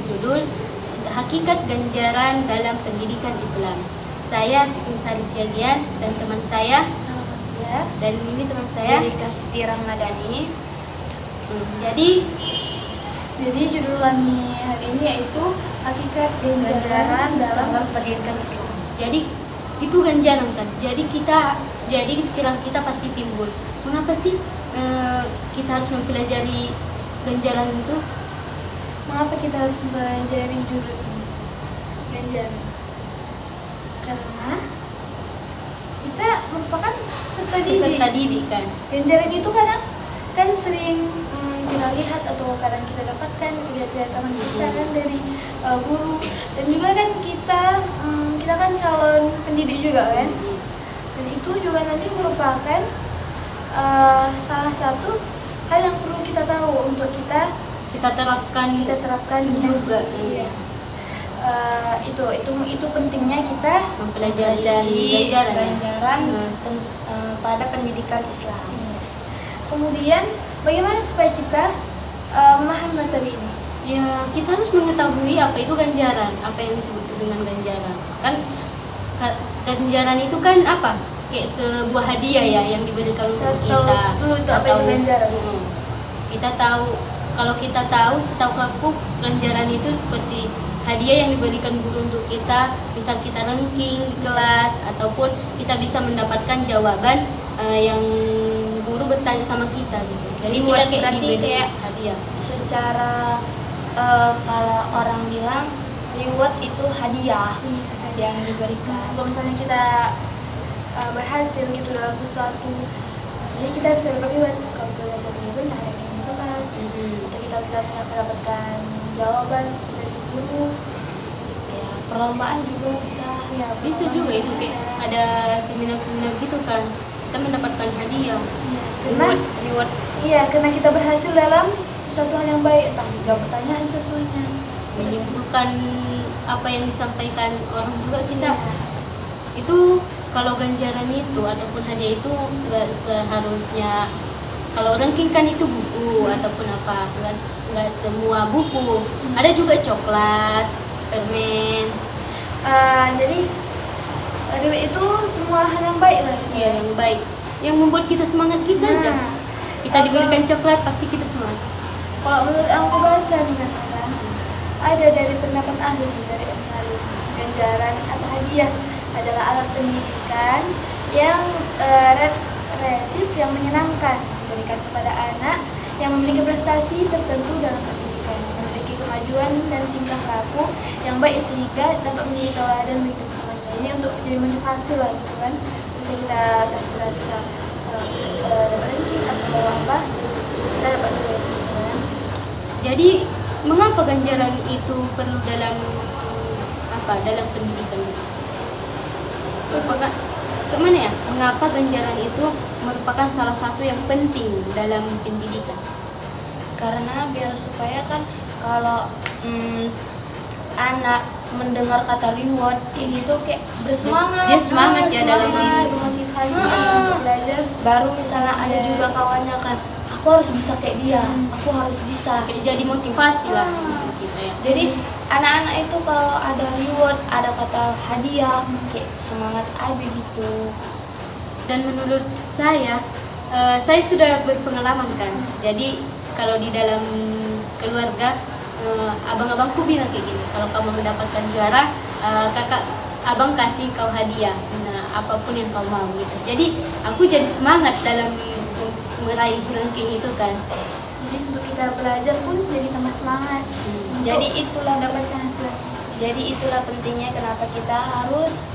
berjudul Hakikat Ganjaran dalam Pendidikan Islam. Saya Siti Sari Siagian dan teman saya dan ini teman saya Jerika Siti Ramadhani. Jadi judul kami hari ini yaitu Hakikat Ganjaran dalam Pendidikan Islam. Jadi itu ganjaran kan. Jadi di pikiran kita pasti timbul, mengapa sih kita harus mempelajari ganjaran itu? Mengapa kita harus mempelajari judul ini? Ganjaran. Karena kita merupakan peserta didik kan. Ganjaran itu kadang kan sering kita lihat atau kadang kita dapatkan kegiatan kita kan dari guru, dan juga kan kita kan calon pendidik juga kan, dan itu juga nanti merupakan salah satu hal yang perlu kita tahu untuk kita terapkan juga. Iya. Itu pentingnya kita mempelajari ganjaran pada pendidikan Islam. Kemudian bagaimana supaya kita memahami materi ini? Ya, kita harus mengetahui apa itu ganjaran, apa yang disebut dengan ganjaran. Kan ganjaran itu kan apa? Kayak sebuah hadiah ya yang diberikan untuk kita. Dulu itu apa itu ganjaran? Kita tahu, kalau kita tahu, setahu aku ganjaran itu seperti hadiah yang diberikan guru untuk kita, misal kita ranking kelas ataupun kita bisa mendapatkan jawaban yang guru bertanya sama kita gitu. Jadi kita diberi hadiah. Secara kalau orang bilang reward itu hadiah yang diberikan. Kalau misalnya kita berhasil gitu dalam sesuatu, jadi kita bisa dapat reward. Kalau kita belajar bentar ya kita kelas, atau kita bisa mendapatkan jawaban dari guru. Ya, perlombaan juga bisa. Ya, bisa juga itu kayak ada seminar-seminar gitu kan, kita mendapatkan hadiah. Reward. Iya, karena kita berhasil dalam suatu hal yang baik, entah menjawab pertanyaan contohnya, menyimpulkan apa yang disampaikan orang juga kita. Itu kalau ganjaran itu ataupun hadiah itu nggak seharusnya, kalau ranking kan itu buku ataupun apa, nggak semua buku. Ada juga coklat, permen. Jadi reward itu semua hal yang baik lah. Iya, yang baik, yang membuat kita semangat kita aja. Kita diberikan coklat pasti kita semangat. Kalau menurut aku baca nih kan, ada dari pendapat ahli dari ganjaran atau hadiah adalah alat pendidikan yang represif yang menyenangkan, diberikan kepada anak yang memiliki prestasi tertentu dalam pendidikan, memiliki kemajuan dan tingkah laku yang baik sehingga dapat menjadi teladan bagi teman-temannya. Ini untuk jadi motivasi lah gitu kan, bisa kita bisa dapat ranking atau apa, kita dapat Jadi mengapa ganjaran itu perlu dalam pendidikan itu? Kemana ya? Mengapa ganjaran itu merupakan salah satu yang penting dalam pendidikan? Karena biar supaya kan kalau anak mendengar kata reward ini tuh kayak bersemangat, dia semangat ya dalam motivasi untuk belajar. Baru misalnya ada juga kawannya kan, aku harus bisa kayak dia, aku harus bisa. Kayak jadi motivasi lah kita ya. Jadi anak-anak itu kalau ada reward, ada kata hadiah, kayak semangat aja gitu. Dan menurut saya sudah berpengalaman kan. Jadi kalau di dalam keluarga, abang-abangku bilang kayak gini, kalau kamu mendapatkan juara, abang kasih kau hadiah, apapun yang kau mau gitu. Jadi aku jadi semangat dalam meraih ranking itu kan. Jadi untuk kita belajar pun jadi tambah semangat. Jadi itulah mendapatkan hasil. Jadi itulah pentingnya kenapa kita harus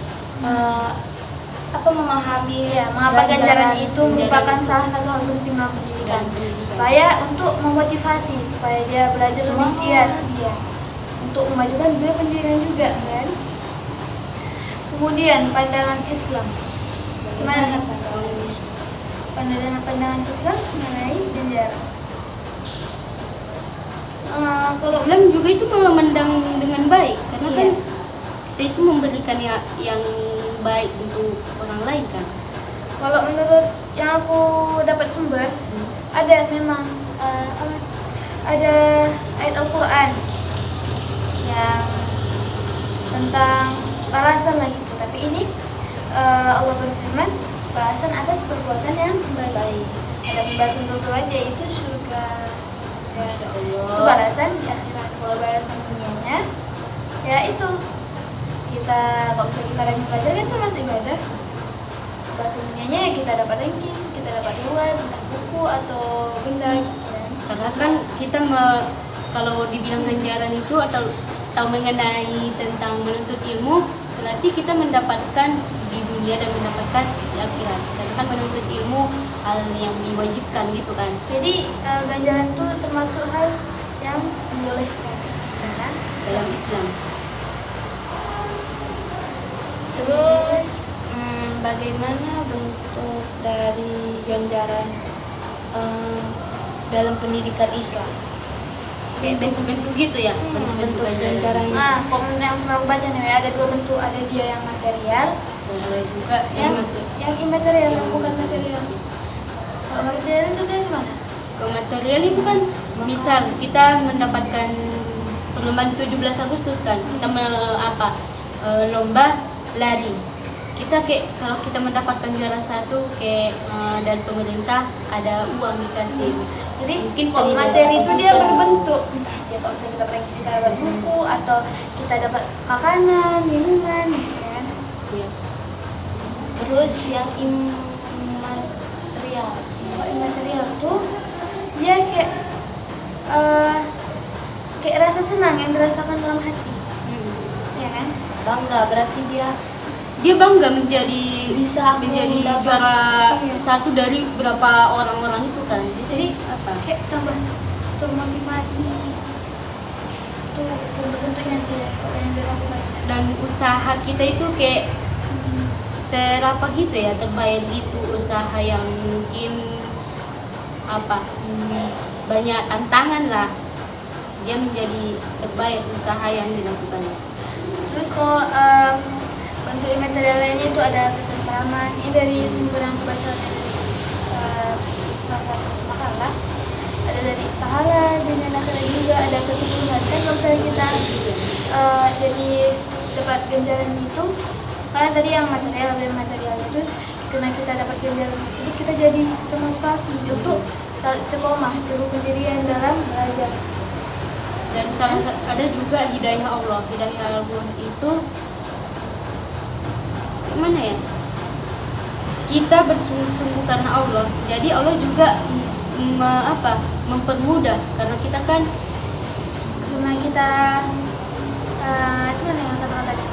memahami mengapa ganjaran itu merupakan salah satu hal penting dalam pendidikan, supaya untuk memotivasi supaya dia belajar lebih giat, untuk memajukan dunia pendidikan juga kan. Kemudian pandangan Islam, gimana pandangan Islam mengenai ganjaran? Kalau Islam juga itu memandang dengan baik, karena kan kita itu memberikan yang baik untuk orang lain kan. Kalau menurut yang aku dapat sumber, ada memang ada ayat Al-Quran tentang balasan lah gitu. Tapi ini Allah berfirman balasan atas perbuatan yang baik. Ada pembahasan perbuatan yaitu surga. Ya, itu balasan di akhirat. Kalau balasan dunianya ya itu kita kalau bisa kita rajin belajar kan itu masih ibadah. Balasan dunianya ya kita dapat ranking, kita dapat reward, entah buku atau benda gitu kan. Karena kan kita kalau dibilang ganjaran itu atau tahu mengenai tentang menuntut ilmu, berarti kita mendapatkan di dunia dan mendapatkan di akhirat. Karena kan menuntut ilmu hal yang diwajibkan gitu kan. Jadi ganjaran itu termasuk hal yang dibolehkan karena Dalam Islam. Terus bagaimana bentuk dari ganjaran dalam pendidikan Islam? Kayak bentuk-bentuk gitu ya, bentuk-bentuk Bentuk ganjaran. ganjarannya. Nah, kalau yang sebenarnya aku baca nih ada dua bentuk, ada dia yang material, Dan ada juga yang imaterial, yang bukan material. Kalau material itu dari mana? ke material itu kan misal kita mendapatkan perlombaan 17 Agustus kan, kita lomba lari. Kita kayak kalau kita mendapatkan juara satu kayak dari pemerintah ada uang dikasih. Jadi Mungkin kalau senilai materi itu dia 1 juta. berbentuk, entah dia kalau misalnya kita pergi kita dapat buku atau kita dapat makanan, minuman, gitu kan. Iya. Terus yang immaterial. Kalau imaterial tuh dia kayak rasa senang yang dirasakan dalam hati, ya kan? Bangga berarti Dia bangga menjadi Bisa aku menjadi dapat. juara Iya. satu dari berapa orang-orang itu kan. Jadi apa? kayak tambah termotivasi tuh bentuk-bentuknya sih ya, kalau yang dari aku baca. Dan usaha kita itu kayak gitu ya, terbayar gitu, usaha yang mungkin banyak tantangan lah, dia menjadi terbayar usaha yang dilakukannya. Terus kalau bentuk imaterial lainnya itu ada ketentraman. Ini dari sumber yang aku baca dari salah satu makalah. Ada dari pahala dunia dan akhirat juga, ada keturunan. Kan kalau misalnya kita jadi dapat ganjaran itu, karena tadi yang material dan material itu karena kita dapat ganjaran tersebut kita jadi termotivasi untuk selalu istiqomah terus pendirian dalam belajar. Dan ada juga hidayah Allah. Hidayah Allah itu gimana ya? Kita bersungguh-sungguh karena Allah. Jadi Allah juga mempermudah karena kita kan Karena kita itu mana yang kata tadi,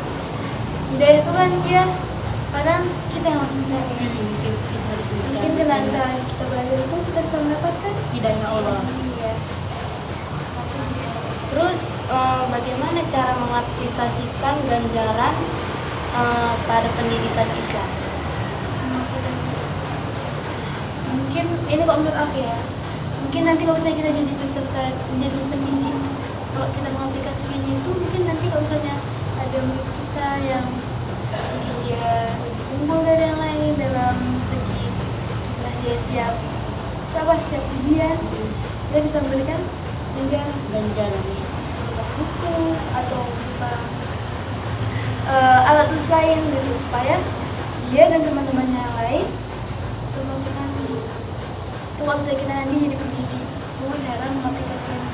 hidayah itu kan dia kadang kita yang harus mencari. mungkin kita harus Mungkin mencari karena kita belajar itu kita bisa mendapatkan hidayah Allah. iya. Satu dia. Terus bagaimana cara mengaplikasikan ganjaran pada pendidikan Islam? Mungkin ini kok menurut aku ya, mungkin nanti kalau misalnya kita jadi peserta menjadi pendidik, kalau kita mengaplikasikannya itu mungkin nanti kalau misalnya ada murid kita yang mungkin dia lebih unggul dari yang lain dalam segi nah dia siap ujian, dia bisa memberikan Ganjarannya. buku atau berupa alat tulis lain gitu supaya dia dan teman-temannya yang lain termotivasi. Itu kalau misalnya kita nanti jadi pendidik, itu cara mengaplikasikannya.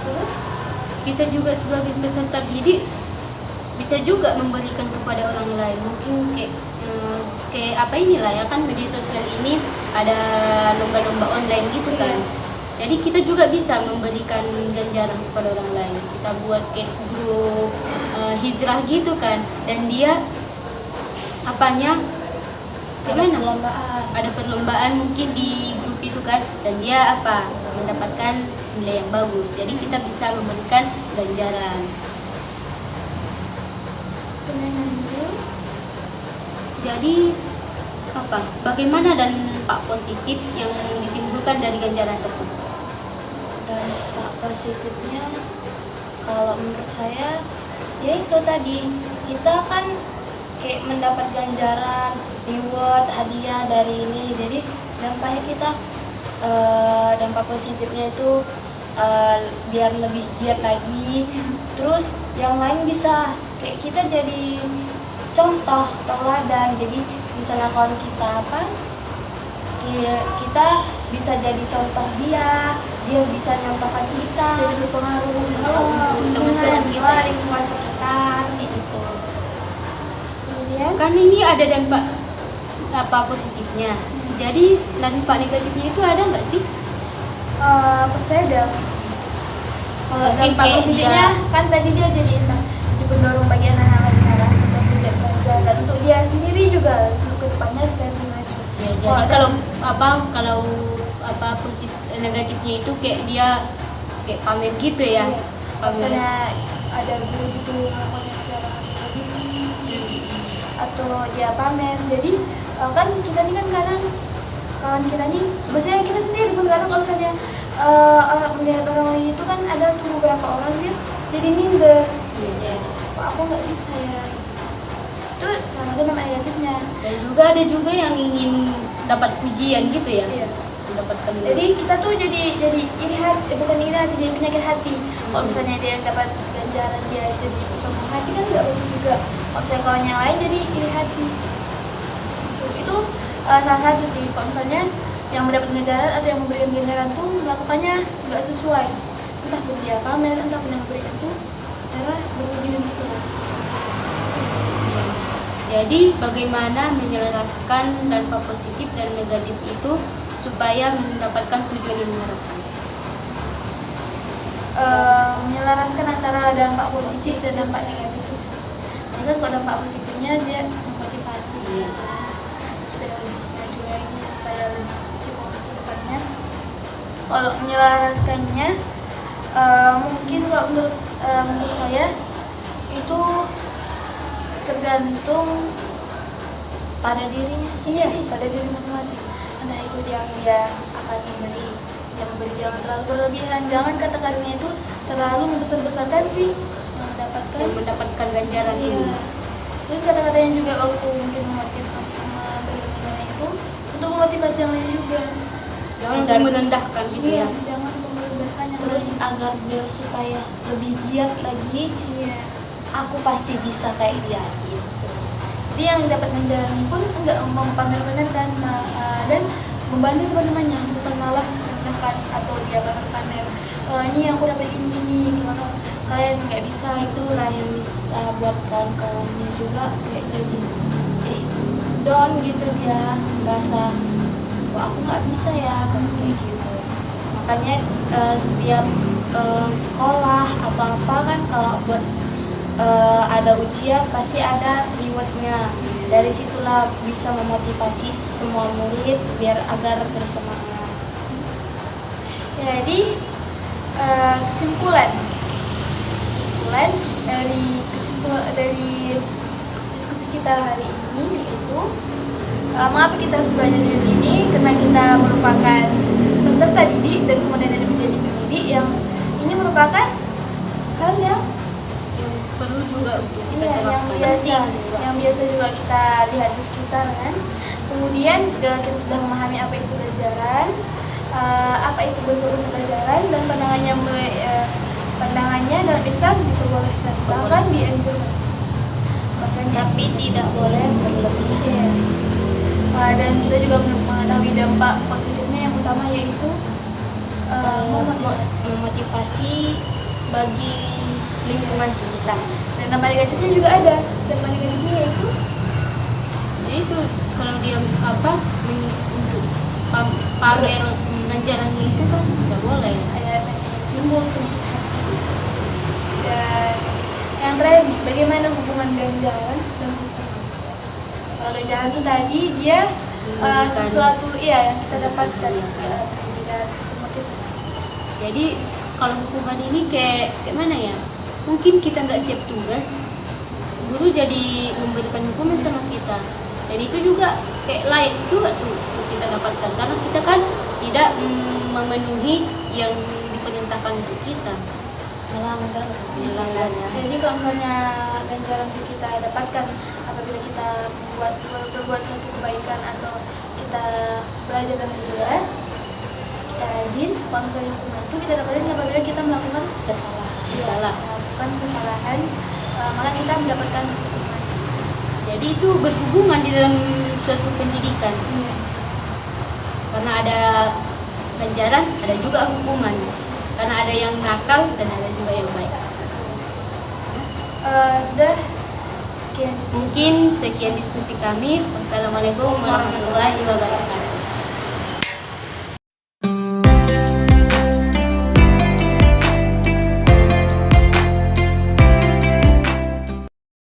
Terus Kita juga sebagai peserta didik bisa juga memberikan kepada orang lain. Mungkin kayak apa inilah ya kan, media sosial ini ada lomba-lomba online gitu kan. Jadi kita juga bisa memberikan ganjaran kepada orang lain. Kita buat kayak grup hijrah gitu kan, dan dia gimana? Ada perlombaan mungkin di grup itu kan, dan dia mendapatkan nilai yang bagus. Jadi kita bisa memberikan ganjaran. Jadi bagaimana dampak positif yang ditimbulkan dari ganjaran tersebut? Dampak positifnya kalau menurut saya ya itu tadi, kita kan kayak mendapat ganjaran, reward, hadiah dari ini. Jadi dampaknya kita dampak positifnya itu biar lebih giat lagi. Terus yang lain bisa kayak kita jadi contoh tauladan. Jadi misalnya kawan kita apa, kita bisa jadi contoh dia bisa nyontohkan kita, Jadi berpengaruh untuk teman-teman kita. lingkungan sekitar gitu. Kemudian Kan ini ada dampak positifnya. Jadi dampak negatifnya itu ada nggak sih? pasti ada. Kalau Mungkin dampak kayak positifnya kan tadi dia jadi pendorong bagi anak-anak sekarang untuk tidak belajar dan untuk dia sendiri juga untuk kedepannya supaya lebih maju. Ya, jadi kalau positif negatifnya itu kayak dia kayak pamer gitu ya. Iya. Pamer. Misalnya ada guru gitu melakukannya secara atau dia pamer. Jadi kan kita ini kan kadang kawan kita nih, maksudnya kita sendiri pun kadang kalau misalnya orang melihat orang lain itu kan ada tuh beberapa orang dia jadi minder. Iya. Kok aku nggak bisa ya? Itu salah satu dampak negatifnya. Dan juga ada juga yang ingin dapat pujian gitu ya. Iya. Mendapatkan. Jadi kita tuh jadi iri hati, bukan iri hati, jadi penyakit hati. Kalau misalnya dia yang dapat ganjaran dia jadi sombong hati kan nggak bagus juga. Kalau misalnya kawan yang lain jadi iri hati. Itu salah satu sih. Kalau misalnya yang mendapat ganjaran atau yang memberikan ganjaran tuh melakukannya nggak sesuai, entah pun dia pamer, entah pun yang memberikan tuh cara berlebihan gitu. Jadi bagaimana menyelaraskan dampak positif dan negatif itu supaya mendapatkan tujuan yang diharapkan? Menyelaraskan antara dampak positif dan dampak negatif. Ini kan kalau dampak positifnya dia memotivasi supaya lebih maju lagi, supaya lebih istiqomah ke depannya. Kalau menyelaraskannya mungkin kalau menurut saya itu tergantung Pada dirinya sih. iya pada diri masing-masing. Entah itu dia akan memberi, jangan terlalu berlebihan, jangan kata-katanya itu terlalu membesar-besarkan sih yang Mendapatkan ganjaran iya. ini. Terus kata-katanya juga waktu mungkin memberi ganjaran itu untuk memotivasi yang lain juga. Jangan merendahkan gitu Iya, ya. jangan merendahkan yang Terus lain. agar biar supaya lebih giat lagi, Iya. aku pasti bisa kayak dia gitu. Jadi yang dapat ganjaran pun enggak pamer-pamerkan dan membantu teman-temannya, bukan malah merendahkan atau dia pamer. Ini aku dapat ini, gimana kalian nggak bisa itu. Itulah yang bisa buat kawan-kawannya juga kayak jadi down gitu, dia merasa kok aku nggak bisa ya kayak gitu. Makanya setiap sekolah atau apa kan kalau buat ada ujian pasti ada rewardnya. Dari situlah bisa memotivasi semua murid biar agar bersemangat. Jadi kesimpulan dari diskusi kita hari ini yaitu mengapa kita harus belajar diri ini, karena kita merupakan peserta didik dan kemudian ada menjadi pendidik yang ini merupakan hal yang Perlu juga untuk kita iya, terapkan. yang biasa juga kita lihat di sekitar kan. Kemudian kita sudah memahami apa itu ganjaran, apa itu bentuk ganjaran, dan pandangannya dalam Islam diperbolehkan, bahkan dianjurkan. Tapi tidak boleh berlebihan. Iya. Dan kita juga mengetahui dampak positifnya yang utama yaitu Memotivasi bagi lingkungan sekitar. dan dampak negatifnya juga ada. Dampak negatifnya yaitu Ya itu kalau dia untuk pamer ganjarannya itu kan nggak boleh. ada timbul penyakit hati. Dan yang terakhir, bagaimana hubungan ganjaran dan hukuman? Kalau ganjaran itu tadi dia sesuatu yang kita dapatkan sebagai pendidikan, motivasi. Jadi kalau hukuman ini kayak mana ya? Mungkin kita nggak siap tugas, guru jadi memberikan hukuman sama kita. Dan itu juga kayak layak juga tuh kita dapatkan karena kita kan tidak memenuhi yang diperintahkan untuk kita. Melanggar. Jadi kalau misalnya ganjaran itu kita dapatkan apabila kita berbuat suatu kebaikan atau kita belajar dengan benar, kita rajin, kalau misalnya hukuman itu kita dapatin apabila kita melakukan Salah. melakukan kesalahan, maka kita mendapatkan hukuman. Jadi itu berhubungan di dalam suatu pendidikan. Karena ada ganjaran, ada juga hukuman. Karena ada yang nakal dan ada juga yang baik. Sudah sekian diskusi. Mungkin sekian diskusi kami. Wassalamualaikum warahmatullahi wabarakatuh.